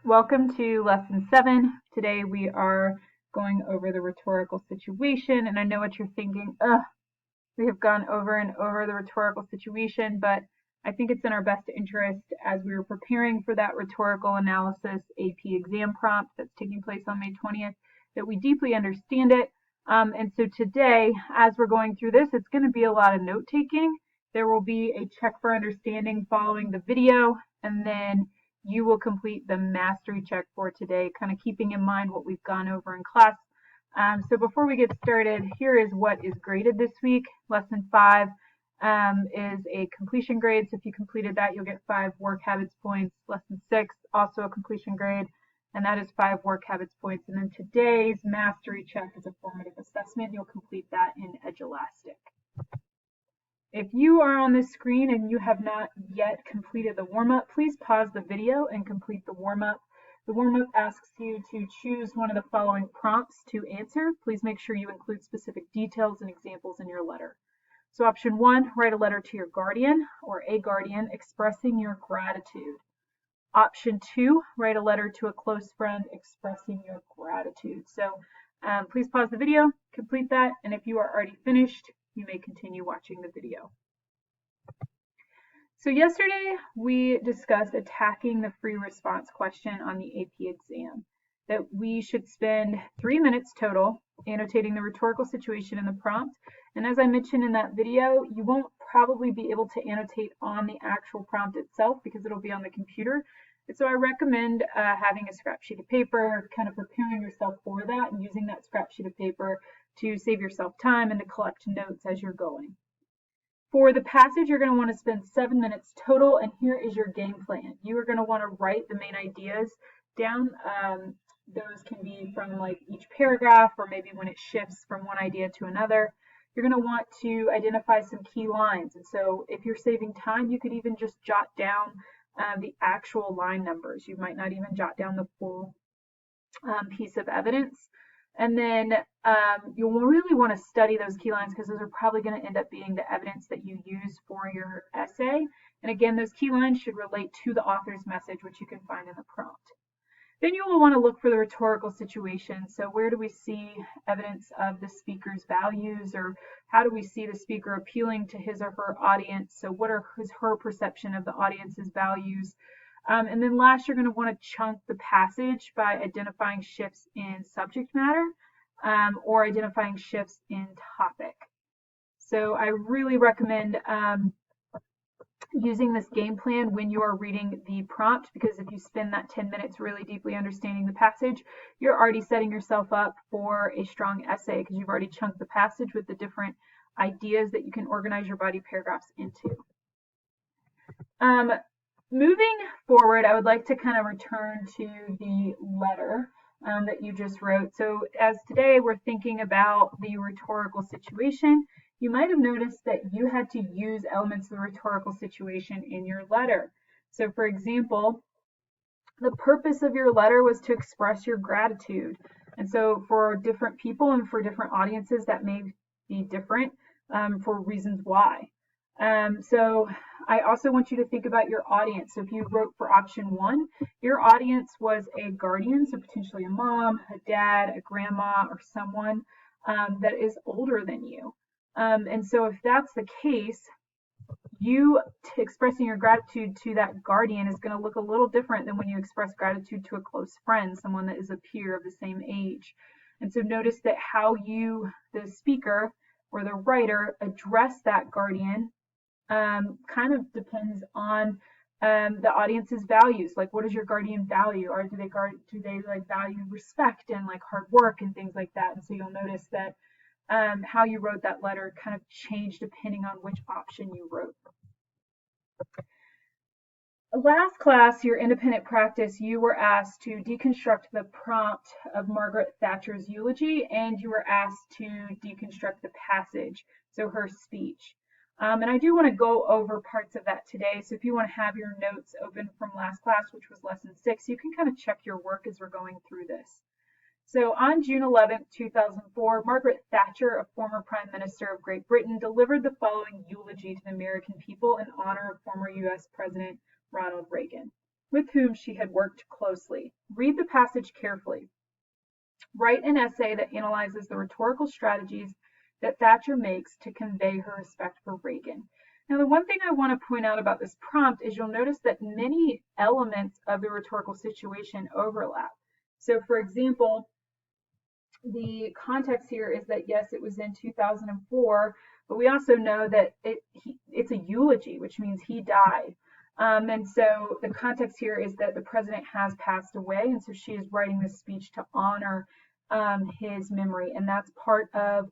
Welcome to lesson 7. Today we are going over the rhetorical situation, and I know what you're thinking. We have gone over and over the rhetorical situation, but I think it's in our best interest as we were preparing for that rhetorical analysis AP exam prompt that's taking place on May 20th that we deeply understand it. And so today, as we're going through this, it's going to be a lot of note taking. There will be a check for understanding following the video, and then you will complete the mastery check for today, kind of keeping in mind what we've gone over in class. So before we get started, here is what is graded this week. Lesson 5 is a completion grade. So if you completed that, you'll get 5 work habits points. Lesson 6, also a completion grade, and that is 5 work habits points. And then today's mastery check is a formative assessment. You'll complete that in Edulastic. If you are on this screen and you have not yet completed the warm-up, please pause the video and complete the warm-up. The warm-up asks you to choose one of the following prompts to answer. Please make sure you include specific details and examples in your letter. So option 1, write a letter to your guardian or a guardian expressing your gratitude. Option 2, write a letter to a close friend expressing your gratitude. So please pause the video, complete that, and if you are already finished, you may continue watching the video. So yesterday we discussed attacking the free response question on the AP exam, that we should spend 3 minutes total annotating the rhetorical situation in the prompt. And as I mentioned in that video, you won't probably be able to annotate on the actual prompt itself because it'll be on the computer. And so I recommend having a scrap sheet of paper, kind of preparing yourself for that and using that scrap sheet of paper to save yourself time and to collect notes as you're going. For the passage, you're going to want to spend 7 minutes total, and here is your game plan. You are going to want to write the main ideas down. Those can be from like each paragraph or maybe when it shifts from one idea to another. You're going to want to identify some key lines. And so if you're saving time, you could even just jot down the actual line numbers. You might not even jot down the full piece of evidence. And then you'll really want to study those key lines because those are probably going to end up being the evidence that you use for your essay. And again, those key lines should relate to the author's message, which you can find in the prompt. Then you will want to look for the rhetorical situation. So where do we see evidence of the speaker's values, or how do we see the speaker appealing to his or her audience? So what are her perception of the audience's values? And then last, you're going to want to chunk the passage by identifying shifts in subject matter or identifying shifts in topic. So I really recommend using this game plan when you are reading the prompt, because if you spend that 10 minutes really deeply understanding the passage, you're already setting yourself up for a strong essay because you've already chunked the passage with the different ideas that you can organize your body paragraphs into. Moving forward, I would like to kind of return to the letter that you just wrote. So as today we're thinking about the rhetorical situation, you might have noticed that you had to use elements of the rhetorical situation in your letter. So for example, the purpose of your letter was to express your gratitude. And so for different people and for different audiences, that may be different for reasons why. So I also want you to think about your audience. So if you wrote for option 1, your audience was a guardian, so potentially a mom, a dad, a grandma, or someone that is older than you. And so if that's the case, you expressing your gratitude to that guardian is going to look a little different than when you express gratitude to a close friend, someone that is a peer of the same age. And so notice that how you, the speaker or the writer, address that guardian kind of depends on the audience's values. Like, what does your guardian value, or do they like value respect and like hard work and things like that? And so you'll notice that how you wrote that letter kind of changed depending on which option you wrote. Last class, your independent practice, you were asked to deconstruct the prompt of Margaret Thatcher's eulogy, and you were asked to deconstruct the passage, so her speech. And I do want to go over parts of that today. So if you want to have your notes open from last class, which was lesson 6, you can kind of check your work as we're going through this. So on June 11th, 2004, Margaret Thatcher, a former Prime Minister of Great Britain, delivered the following eulogy to the American people in honor of former U.S. President Ronald Reagan. with whom she had worked closely. Read the passage carefully. Write an essay that analyzes the rhetorical strategies that Thatcher makes to convey her respect for Reagan. Now, the one thing I want to point out about this prompt is you'll notice that many elements of the rhetorical situation overlap. So, for example, the context here is that, yes, it was in 2004, but we also know that it's a eulogy, which means he died. And so the context here is that the president has passed away, and so she is writing this speech to honor his memory. And that's part of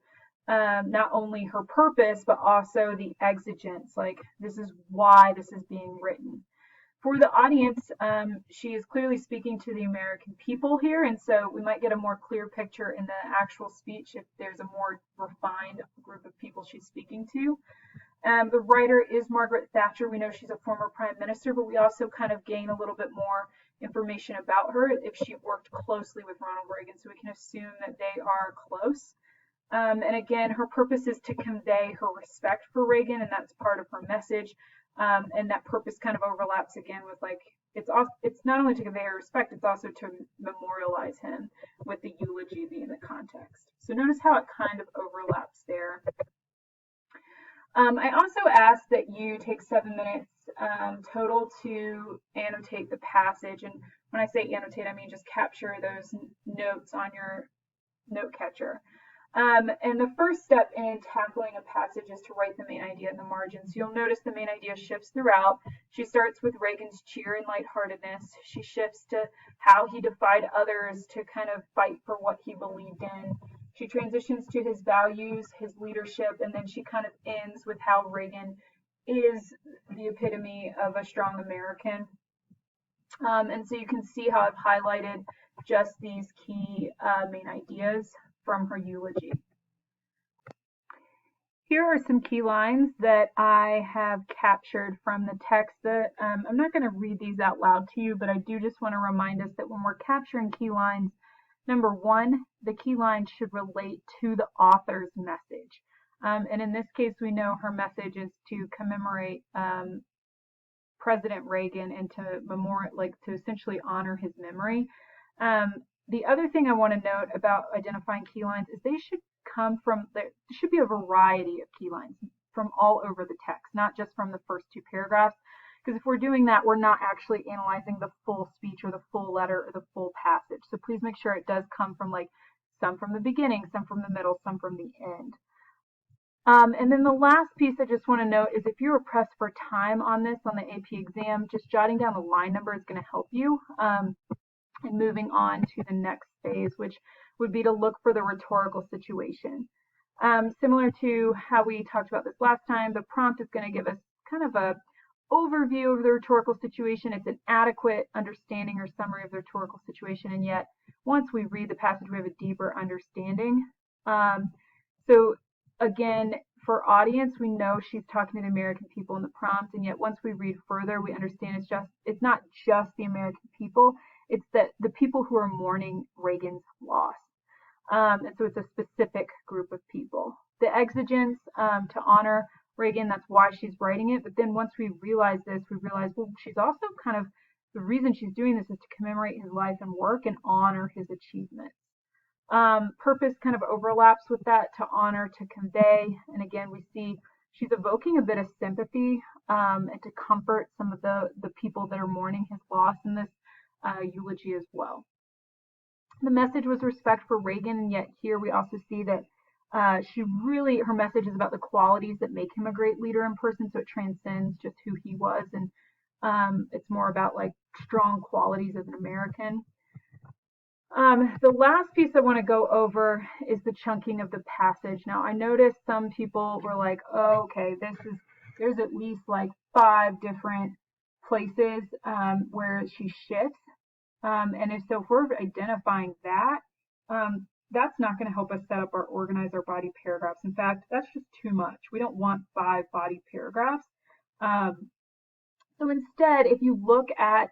not only her purpose, but also the exigence. Like, this is why this is being written. For the audience, she is clearly speaking to the American people here, and so we might get a more clear picture in the actual speech if there's a more refined group of people she's speaking to. The writer is Margaret Thatcher. We know she's a former prime minister, but we also kind of gain a little bit more information about her if she worked closely with Ronald Reagan, so we can assume that they are close. And again, her purpose is to convey her respect for Reagan, and that's part of her message. And that purpose kind of overlaps again with, like, it's not only to convey her respect, it's also to memorialize him, with the eulogy being the context. So notice how it kind of overlaps there. I also asked that you take 7 minutes total to annotate the passage. And when I say annotate, I mean just capture those notes on your note catcher. And the first step in tackling a passage is to write the main idea in the margins. You'll notice the main idea shifts throughout. She starts with Reagan's cheer and lightheartedness. She shifts to how he defied others to kind of fight for what he believed in. She transitions to his values, his leadership, and then she kind of ends with how Reagan is the epitome of a strong American. And so you can see how I've highlighted just these key main ideas from her eulogy. Here are some key lines that I have captured from the text. I'm not going to read these out loud to you, but I do just want to remind us that when we're capturing key lines, number one, the key line should relate to the author's message. And in this case, we know her message is to commemorate President Reagan and to essentially honor his memory. The other thing I want to note about identifying key lines is there should be a variety of key lines from all over the text, not just from the first two paragraphs. Because if we're doing that, we're not actually analyzing the full speech or the full letter or the full passage. So please make sure it does come from, like, some from the beginning, some from the middle, some from the end. And then the last piece I just want to note is if you're pressed for time on this, on the AP exam, just jotting down the line number is going to help you. And moving on to the next phase, which would be to look for the rhetorical situation. Similar to how we talked about this last time, the prompt is going to give us kind of a overview of the rhetorical situation. It's an adequate understanding or summary of the rhetorical situation, and yet once we read the passage, we have a deeper understanding. So again, for audience, we know she's talking to the American people in the prompt, and yet once we read further, we understand it's not just the American people, it's that the people who are mourning Reagan's loss. And so it's a specific group of people. The exigence to honor Reagan, that's why she's writing it. But then once we realize this, we realize, well, she's also kind of, the reason she's doing this is to commemorate his life and work and honor his achievements. Purpose kind of overlaps with that, to honor, to convey. And again, we see she's evoking a bit of sympathy and to comfort some of the people that are mourning his loss in this eulogy as well. The message was respect for Reagan, and yet here we also see that her message is about the qualities that make him a great leader in person, so it transcends just who he was, and it's more about, like, strong qualities as an American. The last piece I want to go over is the chunking of the passage. Now, I noticed some people were like, oh, okay, there's at least like 5 different places where she shifts. And if we're identifying that, that's not going to help us set up or organize our body paragraphs. In fact, that's just too much. We don't want 5 body paragraphs. So instead, if you look at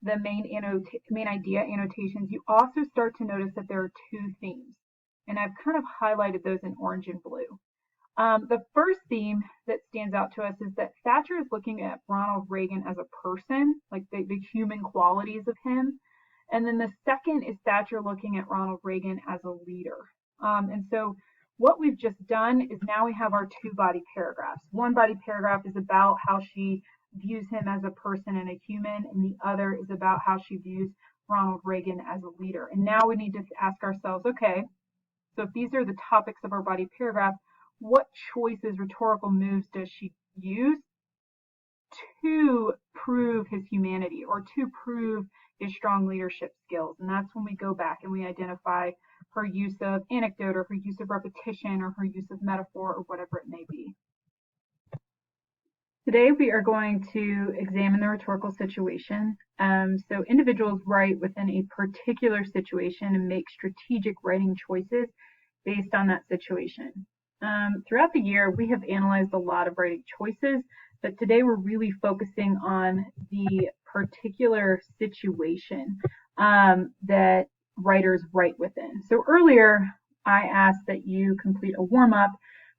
the main idea annotations, you also start to notice that there are 2 themes. And I've kind of highlighted those in orange and blue. The first theme that stands out to us is that Thatcher is looking at Ronald Reagan as a person, like the human qualities of him. And then the second is Thatcher looking at Ronald Reagan as a leader. And so what we've just done is now we have our two body paragraphs. One body paragraph is about how she views him as a person and a human, and the other is about how she views Ronald Reagan as a leader. And now we need to ask ourselves, okay, so if these are the topics of our body paragraph, what choices, rhetorical moves does she use to prove his humanity or to prove his strong leadership skills? And that's when we go back and we identify her use of anecdote or her use of repetition or her use of metaphor or whatever it may be. Today we are going to examine the rhetorical situation. So individuals write within a particular situation and make strategic writing choices based on that situation. Throughout the year, we have analyzed a lot of writing choices, but today we're really focusing on the particular situation that writers write within. So earlier, I asked that you complete a warm-up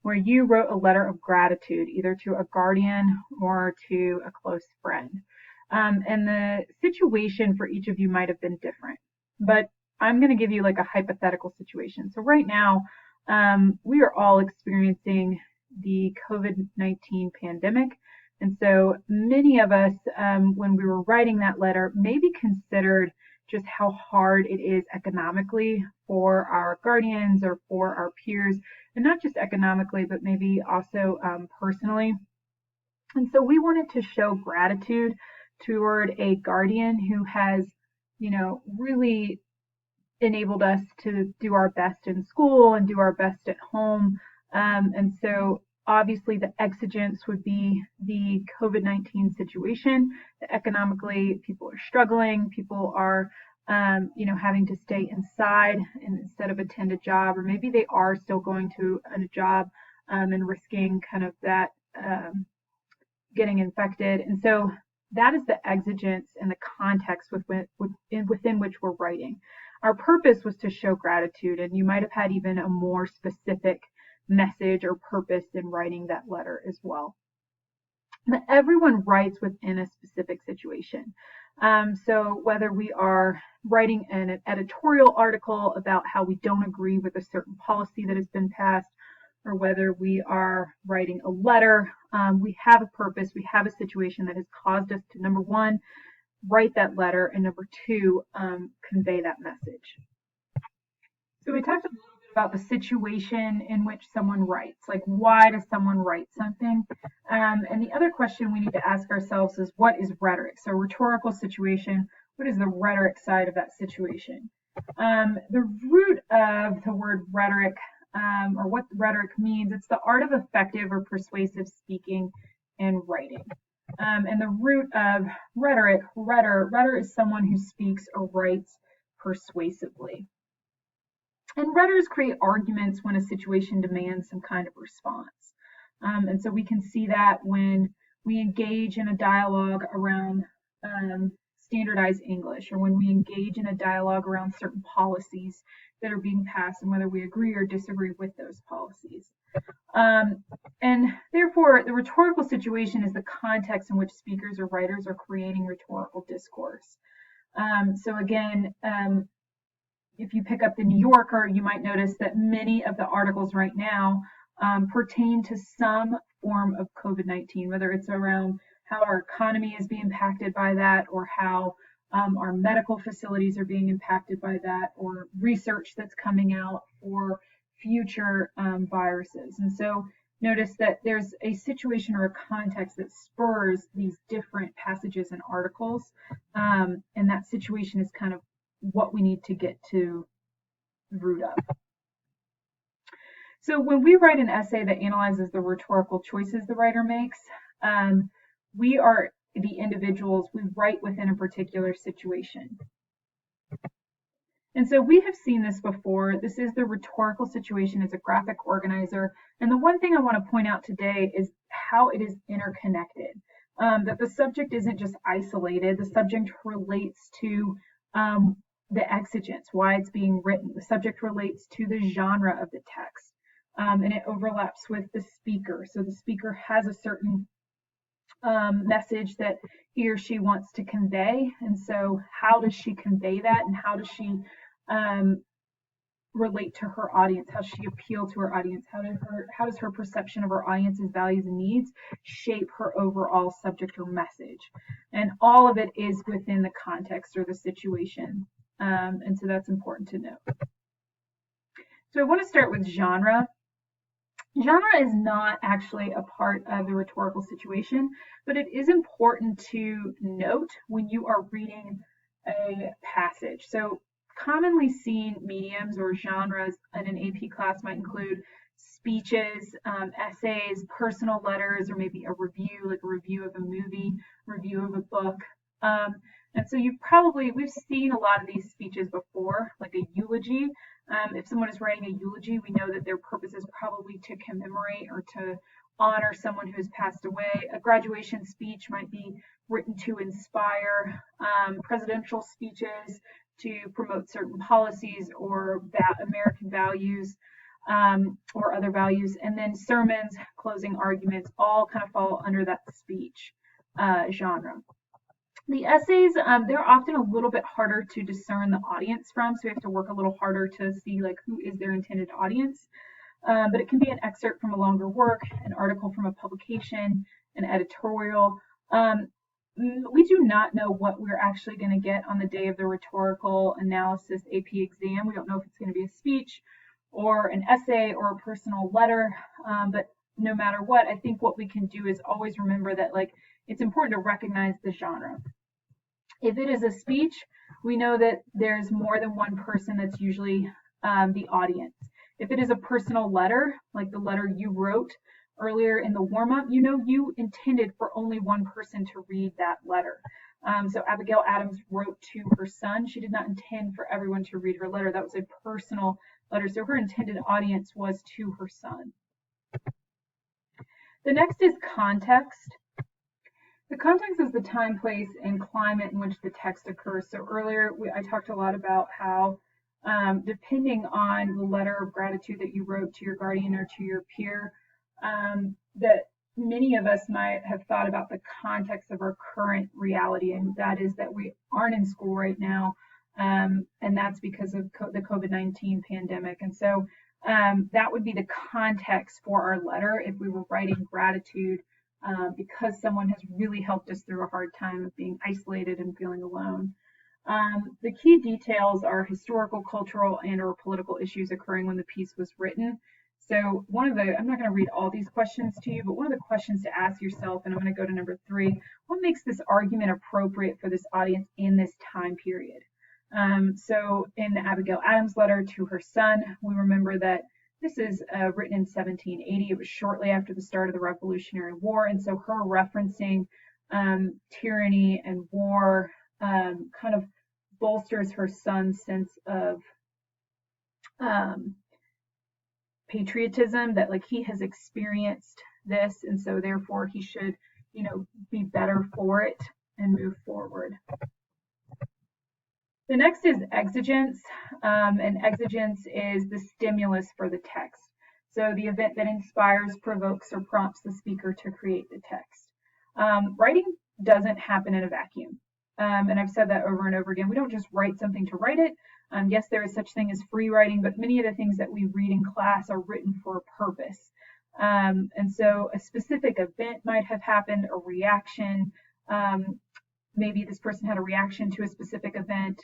where you wrote a letter of gratitude, either to a guardian or to a close friend. And the situation for each of you might have been different, but I'm going to give you like a hypothetical situation. So right now, we are all experiencing the COVID-19 pandemic. And so many of us, when we were writing that letter, maybe considered just how hard it is economically for our guardians or for our peers, and not just economically, but maybe also personally. And so we wanted to show gratitude toward a guardian who has, really enabled us to do our best in school and do our best at home. And so obviously the exigence would be the COVID-19 situation. Economically, people are struggling. People are, having to stay inside instead of attend a job, or maybe they are still going to a job and risking kind of that getting infected. And so that is the exigence and the context within which we're writing. Our purpose was to show gratitude, and you might have had even a more specific message or purpose in writing that letter as well. But everyone writes within a specific situation. So whether we are writing an editorial article about how we don't agree with a certain policy that has been passed, or whether we are writing a letter, we have a purpose, we have a situation that has caused us to, number one, write that letter, and number two, convey that message. So we talked a little bit about the situation in which someone writes, like why does someone write something? And the other question we need to ask ourselves is, what is rhetoric? So rhetorical situation, what is the rhetoric side of that situation? The root of the word rhetoric, or what rhetoric means, it's the art of effective or persuasive speaking and writing. And the root of rhetoric, rhetor is someone who speaks or writes persuasively. And rhetors create arguments when a situation demands some kind of response. And so we can see that when we engage in a dialogue around standardized English, or when we engage in a dialogue around certain policies that are being passed and whether we agree or disagree with those policies. And therefore, the rhetorical situation is the context in which speakers or writers are creating rhetorical discourse. So again, if you pick up the New Yorker, you might notice that many of the articles right now pertain to some form of COVID-19, whether it's around how our economy is being impacted by that, or how our medical facilities are being impacted by that, or research that's coming out for future viruses. And so notice that there's a situation or a context that spurs these different passages and articles, and that situation is kind of what we need to get to the root of. So when we write an essay that analyzes the rhetorical choices the writer makes, we are the individuals, we write within a particular situation. And so we have seen this before. This is the rhetorical situation as a graphic organizer. And the one thing I want to point out today is how it is interconnected. That the subject isn't just isolated. The subject relates to the exigence, why it's being written. The subject relates to the genre of the text. and it overlaps with the speaker. So the speaker has a certain message that he or she wants to convey, and so how does she convey that, and how does she relate to her audience? How does she appeal to her audience? How does her perception of her audience's values and needs shape her overall subject or message? And all of it is within the context or the situation. And so that's important to note. So I want to start with genre. Genre is not actually a part of the rhetorical situation, but it is important to note when you are reading a passage. So commonly seen mediums or genres in an AP class might include speeches, essays, personal letters, or maybe a review, like a review of a movie, review of a book. And so we've seen a lot of these speeches before, like a eulogy. If someone is writing a eulogy, we know that their purpose is probably to commemorate or to honor someone who has passed away. A graduation speech might be written to inspire. Presidential speeches to promote certain policies or American values or other values. And then sermons, closing arguments, all kind of fall under that speech genre. The essays, they're often a little bit harder to discern the audience from, so we have to work a little harder to see like who is their intended audience. But it can be an excerpt from a longer work, an article from a publication, an editorial. We do not know what we're actually going to get on the day of the rhetorical analysis AP exam. We don't know if it's going to be a speech or an essay or a personal letter, but no matter what, I think what we can do is always remember that like it's important to recognize the genre. If it is a speech, we know that there's more than one person that's usually the audience. If it is a personal letter, like the letter you wrote earlier in the warm-up, you know you intended for only one person to read that letter. So Abigail Adams wrote to her son. She did not intend for everyone to read her letter. That was a personal letter. So her intended audience was to her son. The next is context. The context is the time, place, and climate in which the text occurs. So earlier I talked a lot about how depending on the letter of gratitude that you wrote to your guardian or to your peer, that many of us might have thought about the context of our current reality, and that is that we aren't in school right now, and that's because of the COVID-19 pandemic. And so that would be the context for our letter if we were writing gratitude because someone has really helped us through a hard time of being isolated and feeling alone. The key details are historical, cultural, and or political issues occurring when the piece was written. So I'm not going to read all these questions to you, but one of the questions to ask yourself, and I'm going to go to number 3, what makes this argument appropriate for this audience in this time period? So in the Abigail Adams letter to her son, we remember that this is written in 1780. It was shortly after the start of the Revolutionary War, and so her referencing tyranny and war kind of bolsters her son's sense of patriotism, that like he has experienced this, and so therefore he should, be better for it and move forward. The next is exigence, and exigence is the stimulus for the text. So the event that inspires, provokes, or prompts the speaker to create the text. Writing doesn't happen in a vacuum. And I've said that over and over again. We don't just write something to write it. Yes, there is such thing as free writing, but many of the things that we read in class are written for a purpose. And so a specific event might have happened, a reaction. Maybe this person had a reaction to a specific event.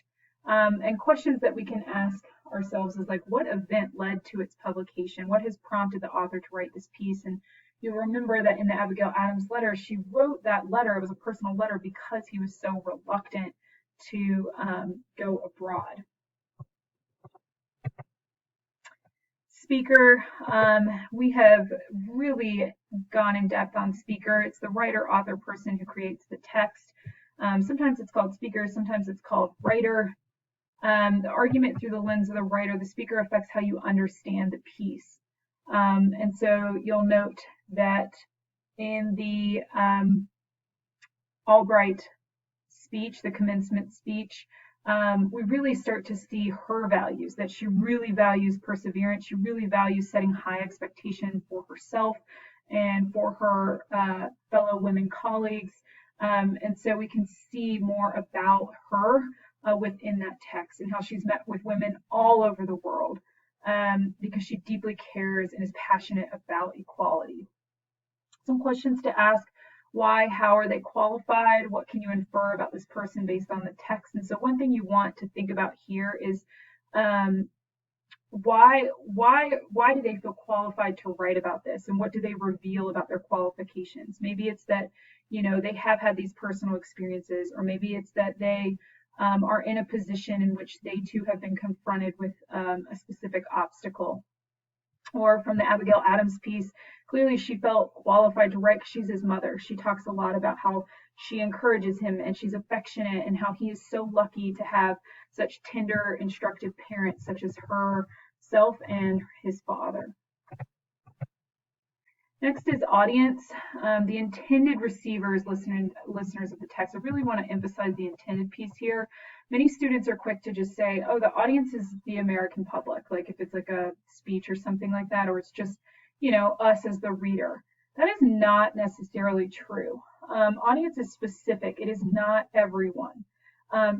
And questions that we can ask ourselves is like, what event led to its publication? What has prompted the author to write this piece? And you'll remember that in the Abigail Adams letter, she wrote that letter, it was a personal letter, because he was so reluctant to go abroad. Speaker, we have really gone in depth on speaker. It's the writer, author, person who creates the text. Sometimes it's called speaker, sometimes it's called writer. The argument through the lens of the writer, the speaker affects how you understand the piece. And so you'll note that in the Albright speech, the commencement speech, we really start to see her values, that she really values perseverance. She really values setting high expectations for herself and for her fellow women colleagues. And so we can see more about her within that text and how she's met with women all over the world because she deeply cares and is passionate about equality. Some questions to ask: why, how are they qualified? What can you infer about this person based on the text? And so one thing you want to think about here is why do they feel qualified to write about this, and what do they reveal about their qualifications? Maybe it's that, you know, they have had these personal experiences, or maybe it's that they are in a position in which they too have been confronted with a specific obstacle. Or from the Abigail Adams piece, clearly she felt qualified to write because she's his mother. She talks a lot about how she encourages him and she's affectionate, and how he is so lucky to have such tender, instructive parents such as herself and his father. Next is audience. The intended receivers, listeners of the text. I really want to emphasize the intended piece here. Many students are quick to just say, oh, the audience is the American public, like if it's like a speech or something like that, or it's just, you know, us as the reader. That is not necessarily true. Audience is specific. It is not everyone.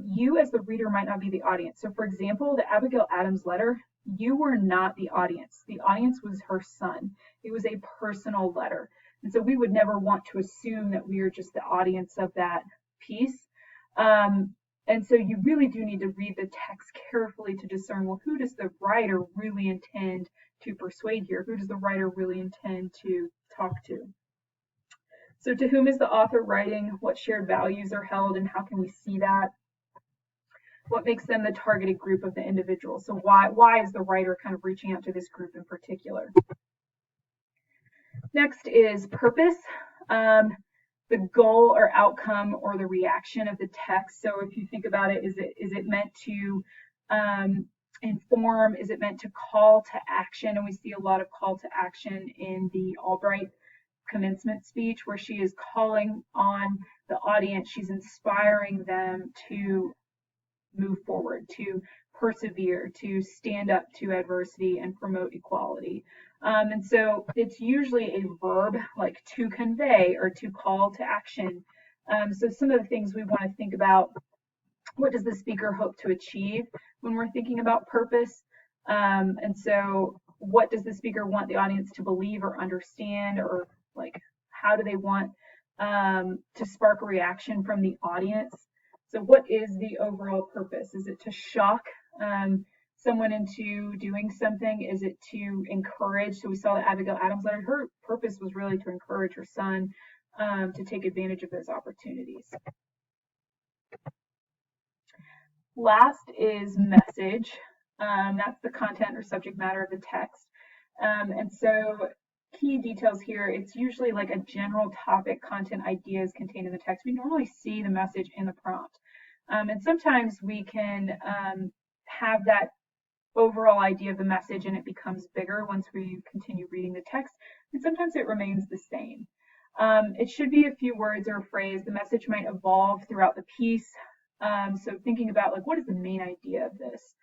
You as the reader might not be the audience. So for example, the Abigail Adams letter, you were not the audience. The audience was her son. It was a personal letter. And so we would never want to assume that we are just the audience of that piece. And so you really do need to read the text carefully to discern, well, who does the writer really intend to persuade here? Who does the writer really intend to talk to? So to whom is the author writing? What shared values are held, and how can we see that? What makes them the targeted group of the individual? So why is the writer kind of reaching out to this group in particular? Next is purpose, the goal or outcome or the reaction of the text. So if you think about it, is it meant to inform? Is it meant to call to action? And we see a lot of call to action in the Albright commencement speech, where she is calling on the audience. She's inspiring them to move forward, to persevere, to stand up to adversity and promote equality. And so it's usually a verb like to convey or to call to action. So some of the things we want to think about: what does the speaker hope to achieve when we're thinking about purpose? And so what does the speaker want the audience to believe or understand, or like how do they want to spark a reaction from the audience? So what is the overall purpose? Is it to shock someone into doing something? Is it to encourage? So we saw the Abigail Adams letter. Her purpose was really to encourage her son to take advantage of those opportunities. Last is message. That's the content or subject matter of the text. And so key details here, it's usually like a general topic, content, ideas contained in the text. We normally see the message in the prompt. And sometimes we can have that overall idea of the message and it becomes bigger once we continue reading the text, and sometimes it remains the same. It should be a few words or a phrase. The message might evolve throughout the piece. So thinking about like, what is the main idea of this?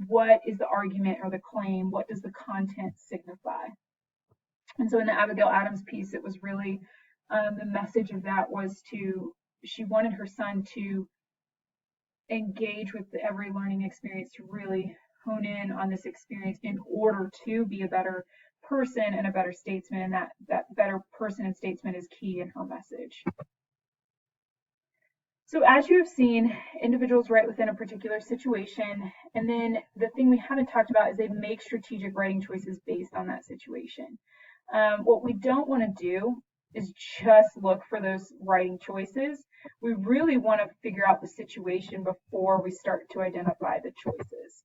What is the argument or the claim? What does the content signify? And so in the Abigail Adams piece, it was really the message of that was she wanted her son to engage with every learning experience, to really hone in on this experience in order to be a better person and a better statesman, and that better person and statesman is key in her message. So as you have seen, individuals write within a particular situation, and then the thing we haven't talked about is they make strategic writing choices based on that situation. What we don't want to do is just look for those writing choices. We really want to figure out the situation before we start to identify the choices.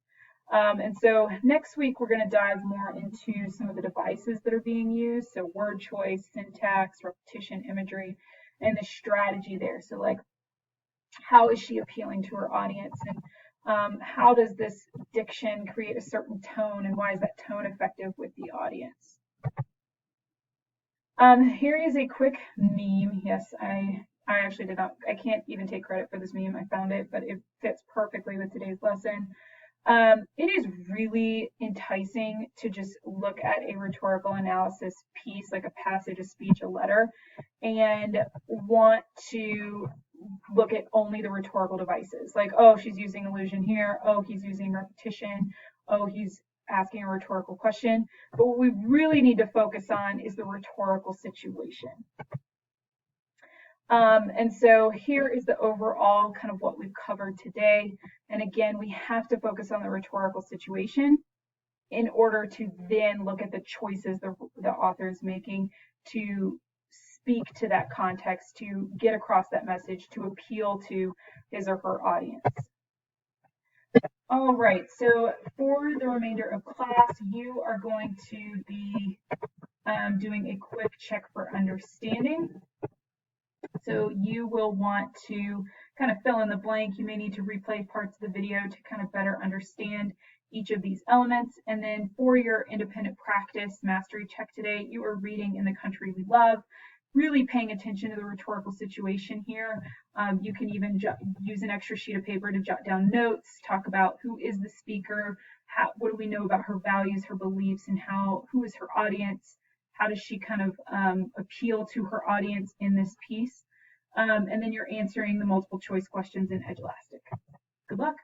And so next week, we're going to dive more into some of the devices that are being used. So word choice, syntax, repetition, imagery, and the strategy there. So like, how is she appealing to her audience, and how does this diction create a certain tone, and why is that tone effective with the audience? Here is a quick meme. Yes, I I actually did not, I can't even take credit for this meme. I found it, but it fits perfectly with today's lesson. It is really enticing to just look at a rhetorical analysis piece, like a passage, a speech, a letter, and want to look at only the rhetorical devices. Like, oh, she's using allusion here. Oh, he's using repetition. Oh, he's asking a rhetorical question. But what we really need to focus on is the rhetorical situation. And so here is the overall kind of what we've covered today. And again, we have to focus on the rhetorical situation in order to then look at the choices the author is making to speak to that context, to get across that message, to appeal to his or her audience. All right, so for the remainder of class, you are going to be doing a quick check for understanding. So you will want to kind of fill in the blank. You may need to replay parts of the video to kind of better understand each of these elements. And then for your independent practice mastery check today, you are reading In the Country We Love, really paying attention to the rhetorical situation here. You can even use an extra sheet of paper to jot down notes, talk about who is the speaker, what do we know about her values, her beliefs, and who is her audience, how does she kind of appeal to her audience in this piece. And then you're answering the multiple choice questions in Edulastic. Good luck.